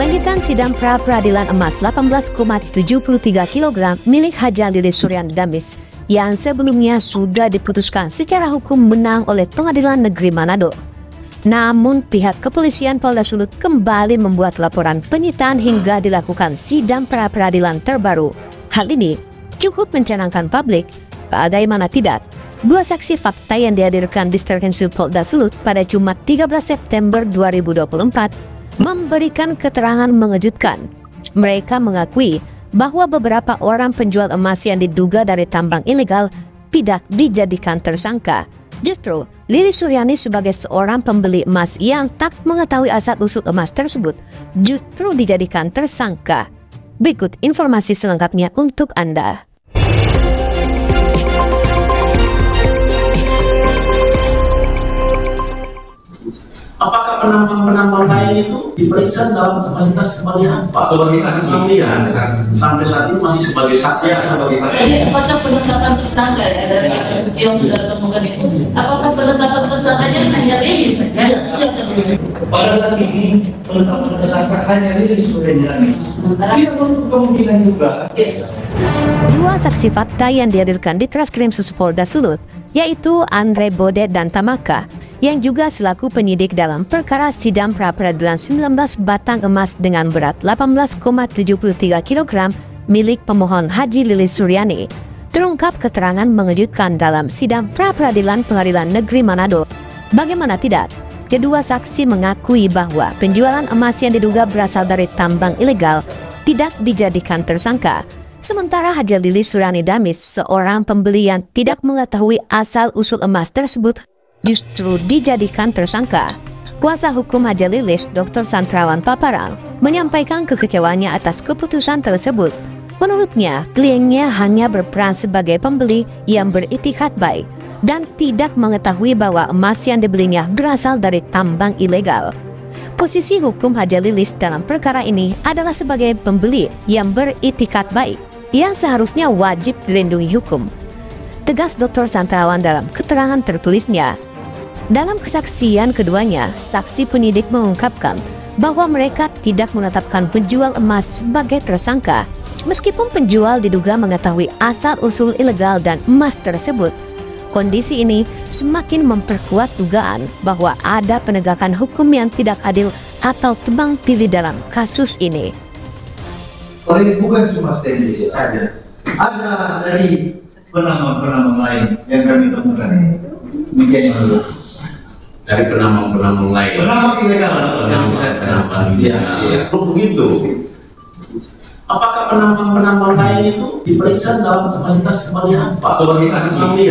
Lanjutan sidang pra-peradilan emas 18,73 kg milik Haja Lilis Suryani Damis yang sebelumnya sudah diputuskan secara hukum menang oleh Pengadilan Negeri Manado. Namun pihak kepolisian Polda Sulut kembali membuat laporan penyitaan hingga dilakukan sidang pra-peradilan terbaru. Hal ini cukup mencenangkan publik, bagaimana tidak. Dua saksi fakta yang dihadirkan di Distrikrimsus Polda Sulut pada Jumat 13 September 2024 memberikan keterangan mengejutkan. Mereka mengakui bahwa beberapa orang penjual emas yang diduga dari tambang ilegal tidak dijadikan tersangka. Justru, Lilis Suryani sebagai seorang pembeli emas yang tak mengetahui asal-usul emas tersebut justru dijadikan tersangka. Berikut informasi selengkapnya untuk Anda. Apakah penambang-penambang lain itu diperiksa dalam kapasitas sebagai apa? Sebagai saksi. Sampai saat ini masih sebagai saksi. Sebagai saksi. Jadi apakah penetapan tersangka dari yang sudah ditemukan itu? Apakah penetapan tersangkanya hanya Lilis saja? Pada saat ini penetapan tersangka hanya Lilis Suryani. Tidak menutup kemungkinan juga. Dua saksi fakta yang dihadirkan di Ditreskrimsus Polda Sulut, yaitu Andre Bode dan Tamaka, yang juga selaku penyidik dalam perkara sidang pra-peradilan 19 batang emas dengan berat 18,73 kg milik pemohon Haji Lilis Suryani, terungkap keterangan mengejutkan dalam sidang pra-peradilan Pengadilan Negeri Manado. Bagaimana tidak, kedua saksi mengakui bahwa penjualan emas yang diduga berasal dari tambang ilegal tidak dijadikan tersangka. Sementara Haja Lilis Suryani Damis, seorang pembeli yang tidak mengetahui asal-usul emas tersebut, justru dijadikan tersangka. Kuasa hukum Haja Lilis, Dr. Santrawan Paparang, menyampaikan kekecewaannya atas keputusan tersebut. Menurutnya, kliennya hanya berperan sebagai pembeli yang beritikad baik dan tidak mengetahui bahwa emas yang dibelinya berasal dari tambang ilegal. Posisi hukum Haja Lilis dalam perkara ini adalah sebagai pembeli yang beritikad baik, yang seharusnya wajib dilindungi hukum. Tegas Dr. Santrawan dalam keterangan tertulisnya. Dalam kesaksian keduanya, saksi penyidik mengungkapkan bahwa mereka tidak menetapkan penjual emas sebagai tersangka, meskipun penjual diduga mengetahui asal-usul ilegal dan emas tersebut. Kondisi ini semakin memperkuat dugaan bahwa ada penegakan hukum yang tidak adil atau tebang pilih dalam kasus ini. Bukan cuma Stanley saja, ada dari penambang-penambang lain yang kami temukan ini. Dari penambang-penambang lain. Penambang ilegal. Penambang ilegal. Begitu. Apakah penambang-penambang lain itu diperiksa dalam kapasitas sebagai apa? Sebagai saksi.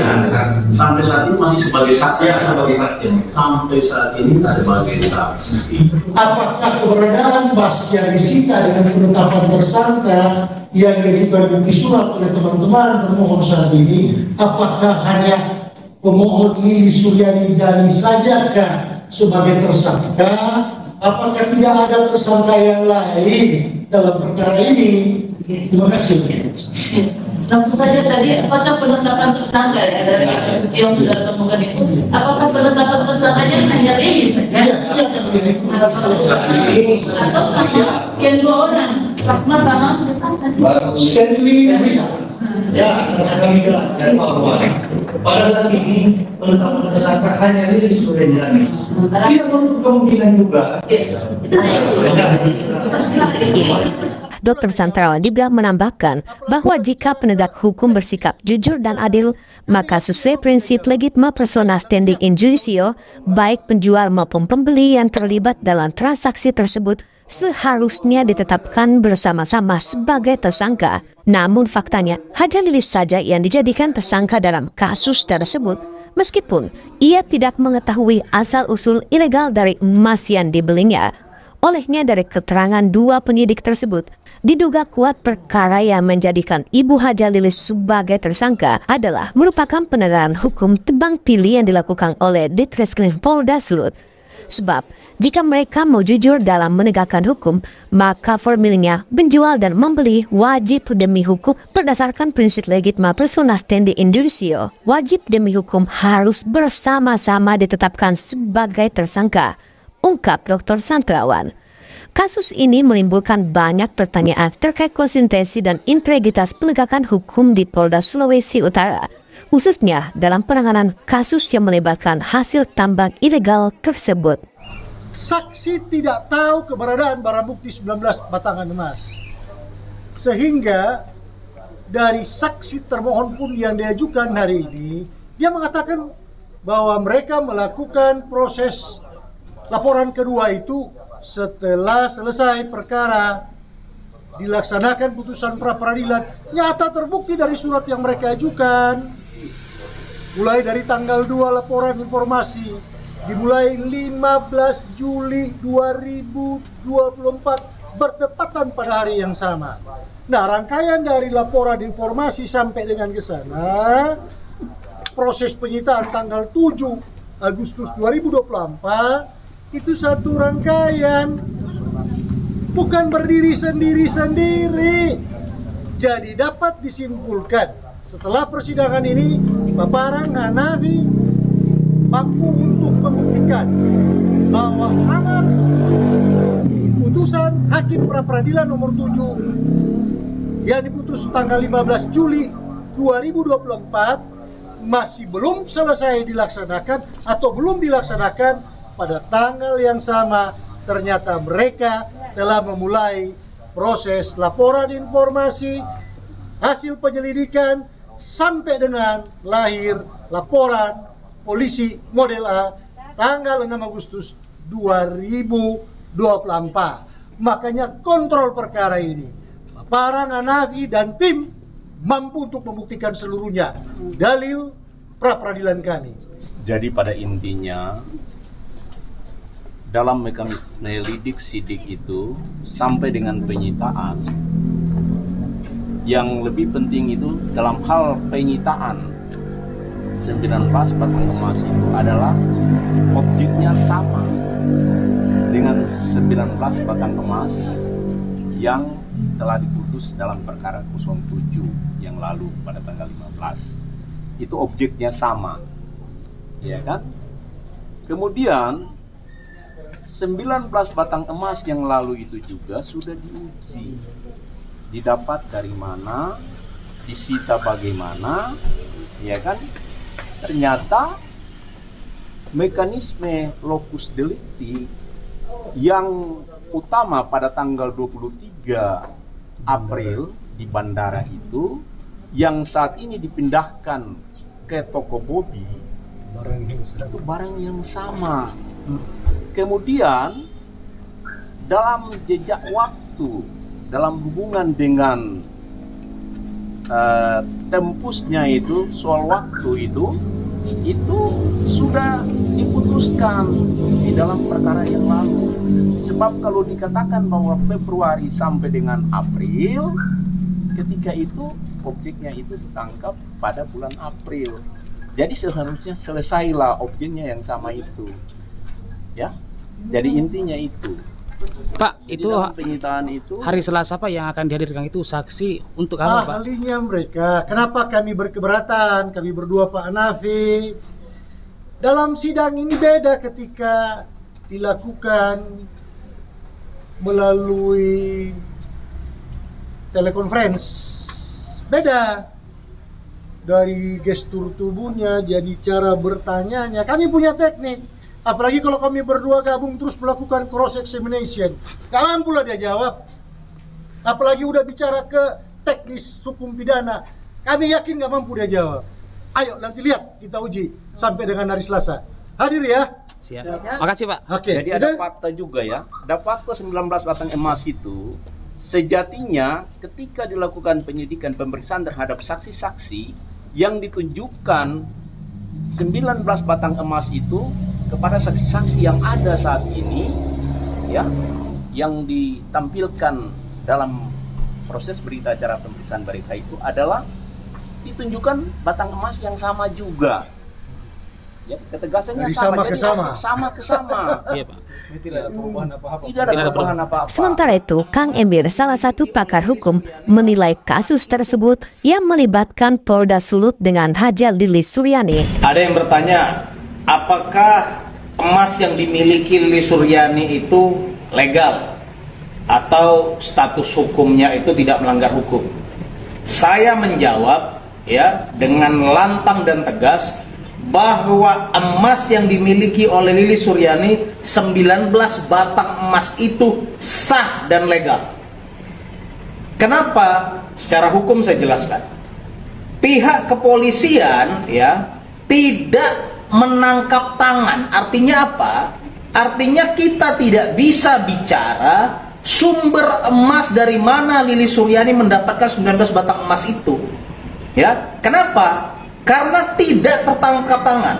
Sampai saat ini masih sebagai saksi. Sebagai saksi. Sampai saat ini sebagai saksi. Apakah keberadaan emas yang disita dengan penetapan tersangka yang diajukan bukti surat oleh teman-teman termohon saat ini, apakah hanya pemohon Lilis Suryani Damis sajakah sebagai tersangka? Apakah tidak ada tersangka yang lain dalam perkara ini? Terima kasih. Langsung saja tadi, apakah penetapan tersangka dari yang sudah ditemukan itu? Apakah penetapan tersangkanya hanya Lilis saja? Atau sama yang dua orang? Sama Stanley bisa. Ya, kami jelaskan bahwa pada saat ini penetapan tersangka hanya Lilis Suryani. Tidak menutup kemungkinan juga. Dr. Santrawan juga menambahkan bahwa jika penegak hukum bersikap jujur dan adil, maka sesuai prinsip legitma persona standing in judicio, baik penjual maupun pembeli yang terlibat dalam transaksi tersebut seharusnya ditetapkan bersama-sama sebagai tersangka. Namun faktanya, Haja Lilis saja yang dijadikan tersangka dalam kasus tersebut, meskipun ia tidak mengetahui asal-usul ilegal dari emas yang dibelinya. Olehnya dari keterangan dua penyidik tersebut, diduga kuat perkara yang menjadikan Ibu Haja Lilis sebagai tersangka adalah merupakan penegakan hukum tebang pilih yang dilakukan oleh Ditreskrim Polda Sulut. Sebab, jika mereka mau jujur dalam menegakkan hukum, maka formilnya penjual dan membeli wajib demi hukum berdasarkan prinsip legitma persona standing in judicio. Wajib demi hukum harus bersama-sama ditetapkan sebagai tersangka, ungkap Dr. Santrawan. Kasus ini menimbulkan banyak pertanyaan terkait konsistensi dan integritas penegakan hukum di Polda Sulawesi Utara, khususnya dalam penanganan kasus yang melibatkan hasil tambang ilegal tersebut. Saksi tidak tahu keberadaan barang bukti 19 batangan emas. Sehingga dari saksi termohon pun yang diajukan hari ini, dia mengatakan bahwa mereka melakukan proses laporan kedua itu setelah selesai perkara, dilaksanakan putusan pra-peradilan. Nyata terbukti dari surat yang mereka ajukan, mulai dari tanggal 2 laporan informasi, dimulai 15 Juli 2024 bertepatan pada hari yang sama. Nah, rangkaian dari laporan informasi sampai dengan ke sana, proses penyitaan tanggal 7 Agustus 2024 itu satu rangkaian, bukan berdiri sendiri-sendiri. Jadi dapat disimpulkan setelah persidangan ini, Paparang Hanafi mampu untuk membuktikan bahwa amar putusan Hakim Pra-Peradilan nomor 7 yang diputus tanggal 15 Juli 2024 masih belum selesai dilaksanakan atau belum dilaksanakan. Pada tanggal yang sama ternyata mereka telah memulai proses laporan informasi, hasil penyelidikan sampai dengan lahir laporan polisi model A tanggal 6 Agustus 2024. Makanya kontrol perkara ini, Paparang Hanafi dan tim mampu untuk membuktikan seluruhnya dalil pra-peradilan kami. Jadi pada intinya dalam mekanisme lidik sidik itu sampai dengan penyitaan, yang lebih penting itu dalam hal penyitaan 19 batang emas itu adalah objeknya sama dengan 19 batang emas yang telah diputus dalam perkara 07 yang lalu pada tanggal 15. Itu objeknya sama, ya kan? Kemudian 19 batang emas yang lalu itu juga sudah diuji, didapat dari mana, disita bagaimana, ya kan? Ternyata mekanisme locus delicti yang utama pada tanggal 23 April di bandara itu, yang saat ini dipindahkan ke toko Bobi, itu barang yang sama. Kemudian dalam jejak waktu, dalam hubungan dengan tempusnya itu, soal waktu itu sudah diputuskan di dalam perkara yang lalu. Sebab kalau dikatakan bahwa Februari sampai dengan April, ketika itu objeknya itu ditangkap pada bulan April. Jadi seharusnya selesailah objeknya yang sama itu. Ya, jadi intinya itu. Pak, itu penyitaan itu hari Selasa Pak yang akan dihadirkan itu saksi untuk apa Pak? Ahlinya mereka. Kenapa kami berkeberatan? Kami berdua Pak Hanafi. Dalam sidang ini beda ketika dilakukan melalui telekonferensi. Beda dari gestur tubuhnya, jadi cara bertanyanya. Kami punya teknik. Apalagi kalau kami berdua gabung terus melakukan cross examination, gak mampu lah dia jawab. Apalagi udah bicara ke teknis hukum pidana, kami yakin gak mampu dia jawab. Ayo nanti lihat, kita uji sampai dengan hari Selasa. Hadir ya. Siap. Makasih Pak. Oke. Jadi ada fakta juga ya. Ada fakta 19 batang emas itu sejatinya ketika dilakukan penyidikan pemeriksaan terhadap saksi-saksi yang ditunjukkan 19 batang emas itu kepada saksi-saksi yang ada saat ini, ya, yang ditampilkan dalam proses berita acara pemeriksaan mereka itu adalah ditunjukkan batang emas yang sama juga. Ya, ketegasannya sama ke sama. Sama ke sama. Iya Pak. Tidak ada perubahan apa-apa. Sementara itu, Kang Emir, salah satu pakar hukum, menilai kasus tersebut yang melibatkan Polda Sulut dengan Haja Lili Suryani. Ada yang bertanya, apakah emas yang dimiliki Lili Suryani itu legal? atau status hukumnya itu tidak melanggar hukum. Saya menjawab ya dengan lantang dan tegas bahwa emas yang dimiliki oleh Lilis Suryani, 19 batang emas itu sah dan legal. Kenapa? Secara hukum saya jelaskan. Pihak kepolisian ya tidak menangkap tangan. Artinya apa? Artinya kita tidak bisa bicara sumber emas dari mana Lilis Suryani mendapatkan 19 batang emas itu. Ya, kenapa? Karena tidak tertangkap tangan.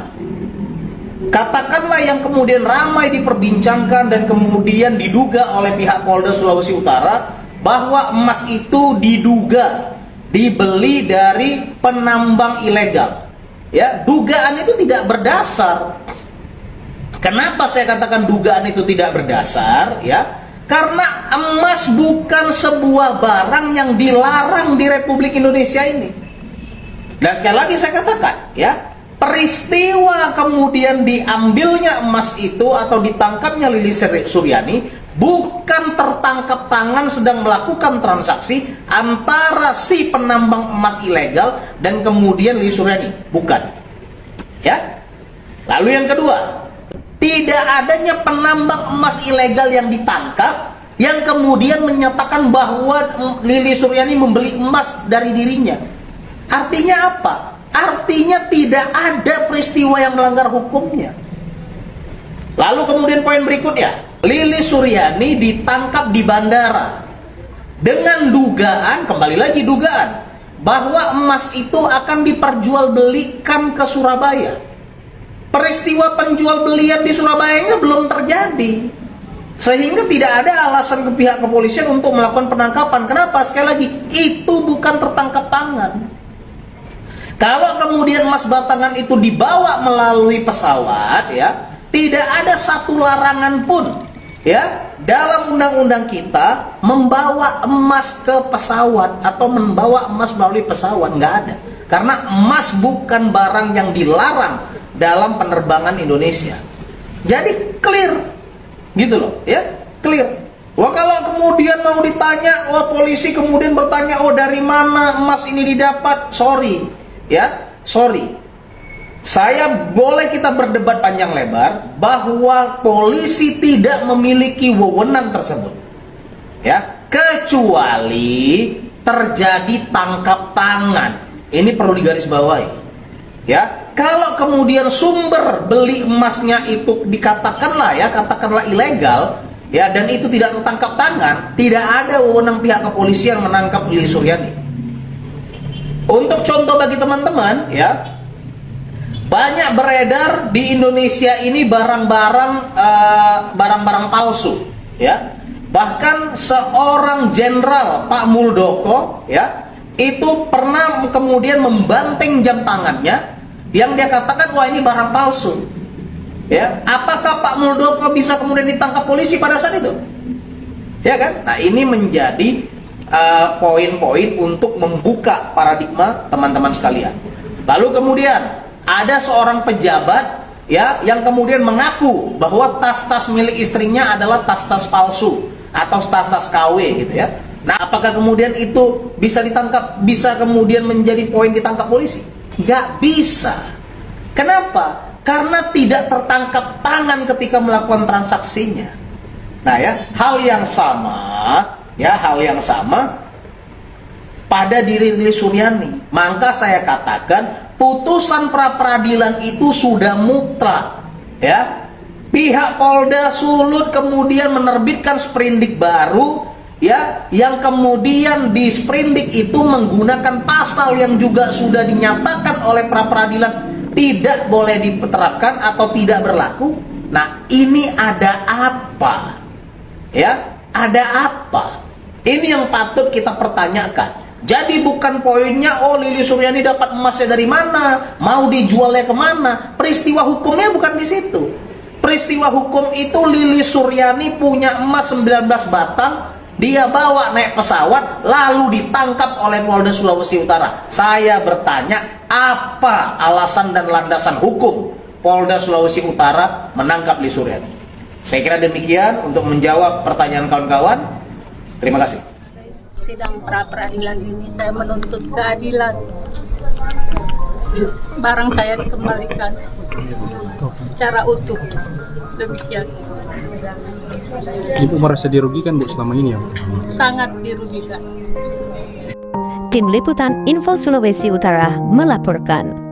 Katakanlah yang kemudian ramai diperbincangkan dan kemudian diduga oleh pihak Polda Sulawesi Utara bahwa emas itu diduga dibeli dari penambang ilegal. Ya, dugaan itu tidak berdasar. Kenapa saya katakan dugaan itu tidak berdasar? Ya, karena emas bukan sebuah barang yang dilarang di Republik Indonesia ini. Dan sekali lagi saya katakan, ya, peristiwa kemudian diambilnya emas itu atau ditangkapnya Lilis Suryani bukan tertangkap tangan sedang melakukan transaksi antara si penambang emas ilegal dan kemudian Lilis Suryani, bukan. Ya. Lalu yang kedua, tidak adanya penambang emas ilegal yang ditangkap yang kemudian menyatakan bahwa Lilis Suryani membeli emas dari dirinya. Artinya apa? Artinya tidak ada peristiwa yang melanggar hukumnya. Lalu kemudian poin berikutnya, Lilis Suryani ditangkap di bandara dengan dugaan, kembali lagi dugaan, bahwa emas itu akan diperjualbelikan ke Surabaya. Peristiwa penjualbelian di Surabaya belum terjadi, sehingga tidak ada alasan ke pihak kepolisian untuk melakukan penangkapan. Kenapa? Sekali lagi, itu bukan tertangkap tangan. Kalau kemudian emas batangan itu dibawa melalui pesawat, ya, tidak ada satu larangan pun, ya, dalam undang-undang kita membawa emas ke pesawat atau membawa emas melalui pesawat, nggak ada. Karena emas bukan barang yang dilarang dalam penerbangan Indonesia. Jadi clear, gitu loh, ya, clear. Wah, kalau kemudian mau ditanya, wah, polisi kemudian bertanya, oh, dari mana emas ini didapat? Sorry. Ya, sorry. Saya boleh kita berdebat panjang lebar bahwa polisi tidak memiliki wewenang tersebut. Ya, kecuali terjadi tangkap tangan. Ini perlu digarisbawahi. Ya, kalau kemudian sumber beli emasnya itu dikatakanlah ya, katakanlah ilegal, ya, dan itu tidak tertangkap tangan, tidak ada wewenang pihak kepolisian menangkap Lilis Suryani. Untuk contoh bagi teman-teman, ya, banyak beredar di Indonesia ini barang-barang palsu, ya. Bahkan seorang jenderal, Pak Muldoko, ya, itu pernah kemudian membanting jam tangannya yang dia katakan, wah, ini barang palsu. Ya, apakah Pak Muldoko bisa kemudian ditangkap polisi pada saat itu? Ya kan? Nah, ini menjadi poin-poin untuk membuka paradigma teman-teman sekalian. Lalu kemudian ada seorang pejabat, ya, yang kemudian mengaku bahwa tas-tas milik istrinya adalah tas-tas palsu atau tas-tas KW, gitu ya. Nah, apakah kemudian itu bisa ditangkap, bisa kemudian menjadi poin ditangkap polisi? Nggak bisa. Kenapa? Karena tidak tertangkap tangan ketika melakukan transaksinya. Nah, ya, hal yang sama, ya, hal yang sama pada diri Lilis Suryani. Maka saya katakan putusan pra peradilan itu sudah mutlak, ya. Pihak Polda Sulut kemudian menerbitkan sprindik baru, ya, yang kemudian di sprindik itu menggunakan pasal yang juga sudah dinyatakan oleh pra peradilan tidak boleh diterapkan atau tidak berlaku. Nah, ini ada apa? Ya, ada apa? Ini yang patut kita pertanyakan. Jadi bukan poinnya, oh, Lilis Suryani dapat emasnya dari mana, mau dijualnya kemana. Peristiwa hukumnya bukan di situ. Peristiwa hukum itu Lilis Suryani punya emas 19 batang, dia bawa naik pesawat, lalu ditangkap oleh Polda Sulawesi Utara. Saya bertanya, apa alasan dan landasan hukum Polda Sulawesi Utara menangkap Lilis Suryani? Saya kira demikian untuk menjawab pertanyaan kawan-kawan. Terima kasih. Sidang pra-peradilan ini saya menuntut keadilan. Barang saya dikembalikan secara utuh. Demikian. Ibu merasa dirugikan Bu selama ini ya? Sangat dirugikan. Tim Liputan Info Sulawesi Utara melaporkan.